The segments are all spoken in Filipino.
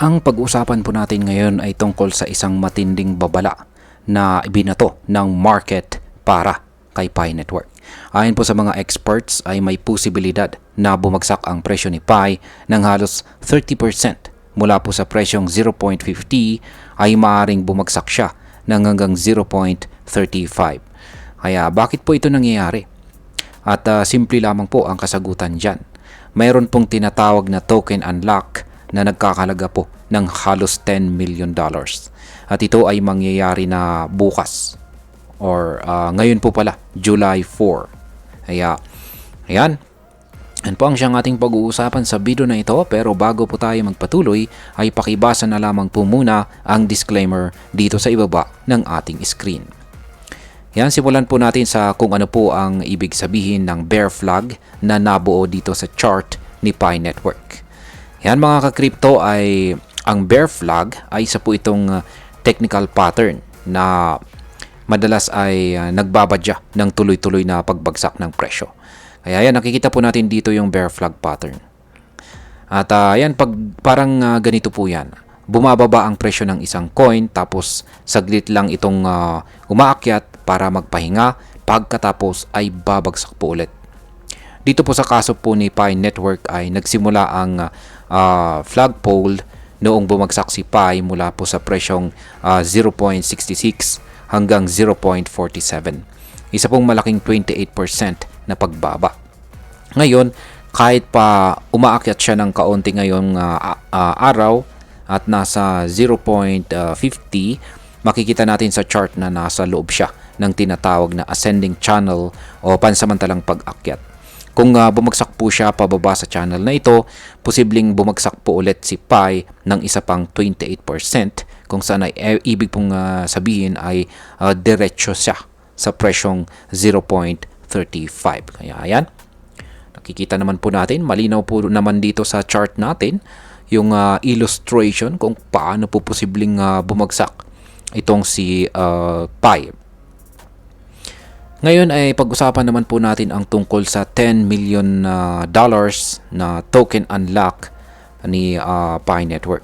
Ang pag-uusapan po natin ngayon ay tungkol sa isang matinding babala na ibinato ng market para kay Pi Network. Ayon po sa mga experts ay may posibilidad na bumagsak ang presyo ni Pi ng halos 30%. Mula po sa presyong 0.50 ay maaaring bumagsak siya ng hanggang 0.35. Kaya bakit po ito nangyayari? At simple lamang po ang kasagutan dyan. Mayroon pong tinatawag na token unlock na nagkakalaga po ng halos $10 million. At ito ay mangyayari na bukas or ngayon po pala, July 4. Kaya, ayan. Yan po ang siyang ating pag-uusapan sa video na ito, pero bago po tayo magpatuloy ay pakibasa na lamang po muna ang disclaimer dito sa ibaba ng ating screen. Yan, simulan po natin sa kung ano po ang ibig sabihin ng bear flag na nabuo dito sa chart ni Pi Network. Yan mga ka-crypto, ay ang bear flag ay isa po itong technical pattern na madalas ay nagbabadya ng tuloy-tuloy na pagbagsak ng presyo. Kaya yan, nakikita po natin dito yung bear flag pattern. At yan, parang ganito po yan. Bumababa ang presyo ng isang coin, tapos saglit lang itong umaakyat para magpahinga, pagkatapos ay babagsak po ulit. Dito po sa kaso po ni Pi Network ay nagsimula ang flagpole noong bumagsak si Pi mula po sa presyong 0.66 hanggang 0.47. Isa pong malaking 28% na pagbaba. Ngayon, kahit pa umaakyat siya ng kaunti ngayong araw at nasa 0.50, makikita natin sa chart na nasa loob siya ng tinatawag na ascending channel o pansamantalang pag-akyat. Kung bumagsak po siya pababa sa channel na ito, posibleng bumagsak po ulit si Pi ng isa pang 28%, kung saan ay ibig pong sabihin ay diretso siya sa presyong 0.35. Kaya ayan, nakikita naman po natin, malinaw po naman dito sa chart natin yung illustration kung paano po posibleng bumagsak itong si Pi. Ngayon ay pag-usapan naman po natin ang tungkol sa $10 million na token unlock ni Pi Network.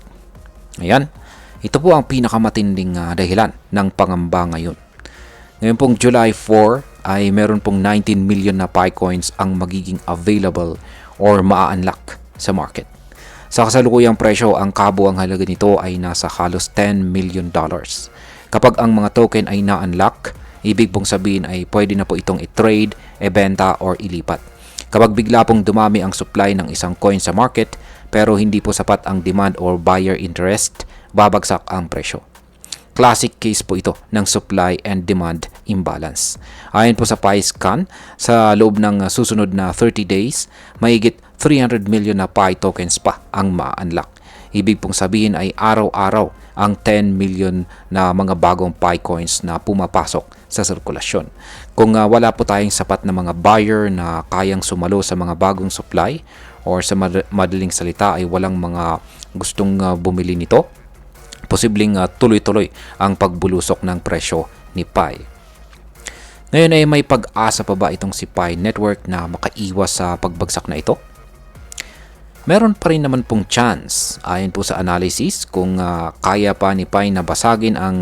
Ayan, ito po ang pinakamatinding dahilan ng pangamba ngayon. Ngayon pong July 4 ay meron pong 19 million na Pi coins ang magiging available or maa-unlock sa market. Sa kasalukuyang presyo, ang kabuang halaga nito ay nasa halos $10 million. Kapag ang mga token ay na-unlock, ibig pong sabihin ay pwede na po itong i-trade, i-benta, or ilipat. Kapag bigla pong dumami ang supply ng isang coin sa market pero hindi po sapat ang demand or buyer interest, babagsak ang presyo. Classic case po ito ng supply and demand imbalance. Ayon po sa PiScan, sa loob ng susunod na 30 days, mahigit 300 million na Pi tokens pa ang ma-unlock. Ibig pong sabihin ay araw-araw ang 10 million na mga bagong Pi coins na pumapasok sa sirkulasyon. Kung wala po tayong sapat na mga buyer na kayang sumalo sa mga bagong supply, or sa madaling salita ay walang mga gustong bumili nito, posibleng tuloy-tuloy ang pagbulusok ng presyo ni Pi. Ngayon ay may pag-asa pa ba itong si Pi Network na makaiwas sa pagbagsak na ito? Meron pa rin naman pong chance. Ayon po sa analysis, kung kaya pa ni Pi na basagin ang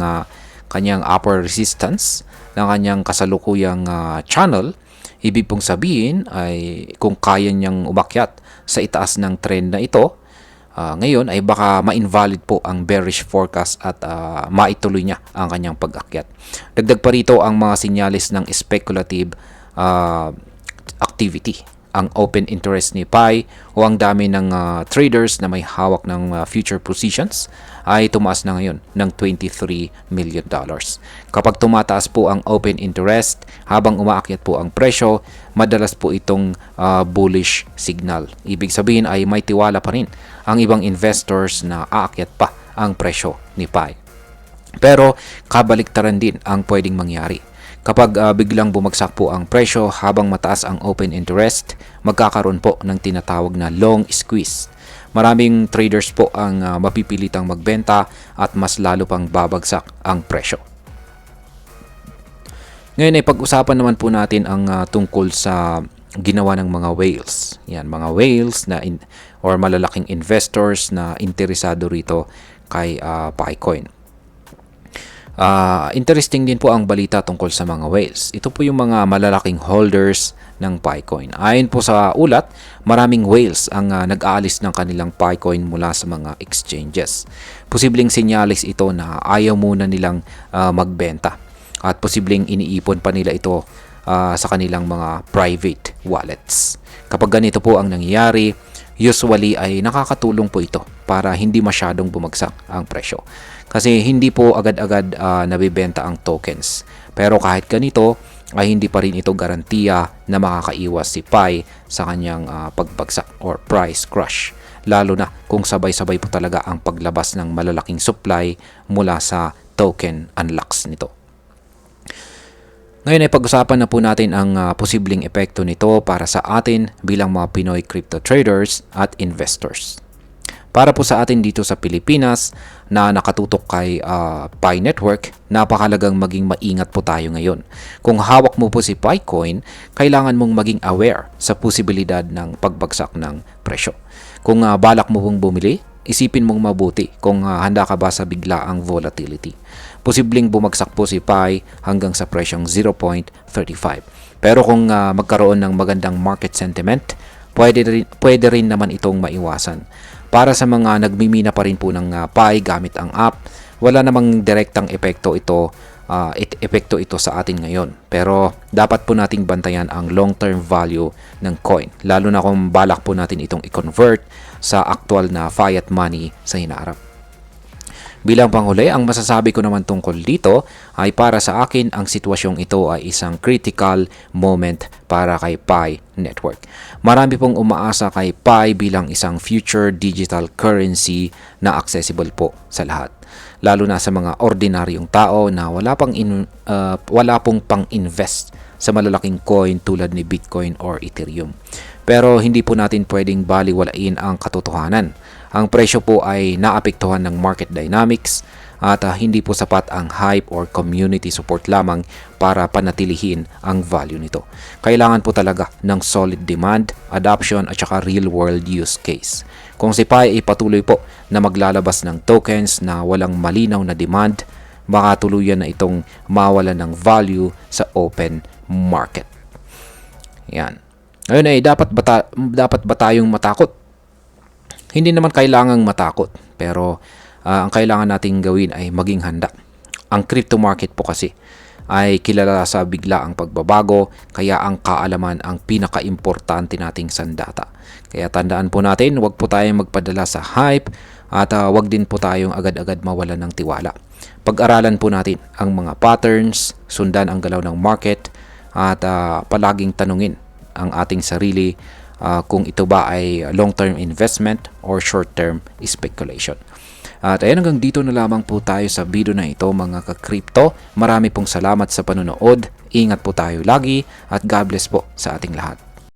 kanyang upper resistance ng kanyang kasalukuyang channel, ibig pong sabihin ay kung kaya niyang umakyat sa itaas ng trend na ito, ngayon ay baka ma-invalid po ang bearish forecast at maituloy niya ang kanyang pag-akyat. Dagdag pa rito ang mga sinyalis ng speculative activity. Ang open interest ni Pi o ang dami ng traders na may hawak ng future positions ay tumaas na ngayon ng $23 million. Kapag tumataas po ang open interest habang umaakyat po ang presyo, madalas po itong bullish signal. Ibig sabihin ay may tiwala pa rin ang ibang investors na aakyat pa ang presyo ni Pi. Pero kabaliktaran din ang pwedeng mangyari. Kapag biglang bumagsak po ang presyo habang mataas ang open interest, magkakaroon po ng tinatawag na long squeeze. Maraming traders po ang mapipilitang magbenta at mas lalo pang babagsak ang presyo. Ngayon ay pag-usapan naman po natin ang tungkol sa ginawa ng mga whales. Yan, mga whales na or malalaking investors na interesado rito kay Picoin. Interesting din po ang balita tungkol sa mga whales. Ito po yung mga malalaking holders ng Picoin. Ayon po sa ulat, maraming whales ang nag-aalis ng kanilang Picoin mula sa mga exchanges. Posibleng sinyalis ito na ayaw muna nilang magbenta at posibleng iniipon pa nila ito sa kanilang mga private wallets. Kapag ganito po ang nangyayari, usually ay nakakatulong po ito para hindi masyadong bumagsak ang presyo. Kasi hindi po agad-agad nabibenta ang tokens. Pero kahit ganito, ay hindi pa rin ito garantiya na makakaiwas si Pi sa kanyang pagbagsak or price crash. Lalo na kung sabay-sabay po talaga ang paglabas ng malalaking supply mula sa token unlocks nito. Ngayon ay pag-usapan na po natin ang posibleng epekto nito para sa atin bilang mga Pinoy crypto traders at investors. Para po sa atin dito sa Pilipinas na nakatutok kay Pi Network, napakalagang maging maingat po tayo ngayon. Kung hawak mo po si Picoin, kailangan mong maging aware sa posibilidad ng pagbagsak ng presyo. Kung balak mo pong bumili, isipin mong mabuti kung handa ka ba sa biglaang volatility. Posibleng bumagsak po si Pi hanggang sa presyong 0.35. Pero kung magkaroon ng magandang market sentiment, pwede rin naman itong maiwasan. Para sa mga nagmimina pa rin po ng Pi gamit ang app, wala namang direktang epekto ito sa atin ngayon. Pero dapat po nating bantayan ang long-term value ng coin, lalo na kung balak po natin itong i-convert sa actual na fiat money sa hinaharap. Bilang panghuli, ang masasabi ko naman tungkol dito ay para sa akin ang sitwasyong ito ay isang critical moment para kay Pi Network. Marami pong umaasa kay Pi bilang isang future digital currency na accessible po sa lahat. Lalo na sa mga ordinaryong tao na wala pong pang-invest sa malalaking coin tulad ni Bitcoin or Ethereum. Pero hindi po natin pwedeng baliwalain ang katotohanan. Ang presyo po ay naapektuhan ng market dynamics at hindi po sapat ang hype or community support lamang para panatilihin ang value nito. Kailangan po talaga ng solid demand, adoption at saka real world use case. Kung si Pi ay patuloy po na maglalabas ng tokens na walang malinaw na demand, baka tuluyan na itong mawalan ng value sa open market. Yan. Ngayon ay dapat ba tayong matakot? Hindi naman kailangang matakot, pero ang kailangan nating gawin ay maging handa. Ang crypto market po kasi ay kilala sa biglaang pagbabago, kaya ang kaalaman ang pinaka-importante nating sandata. Kaya tandaan po natin, huwag po tayong magpadala sa hype at huwag din po tayong agad-agad mawalan ng tiwala. Pag-aralan po natin ang mga patterns, sundan ang galaw ng market at palaging tanungin ang ating sarili kung ito ba ay long-term investment or short-term speculation. At ayan, hanggang dito na lamang po tayo sa video na ito mga ka-crypto. Marami pong salamat sa panonood. Ingat po tayo lagi at God bless po sa ating lahat.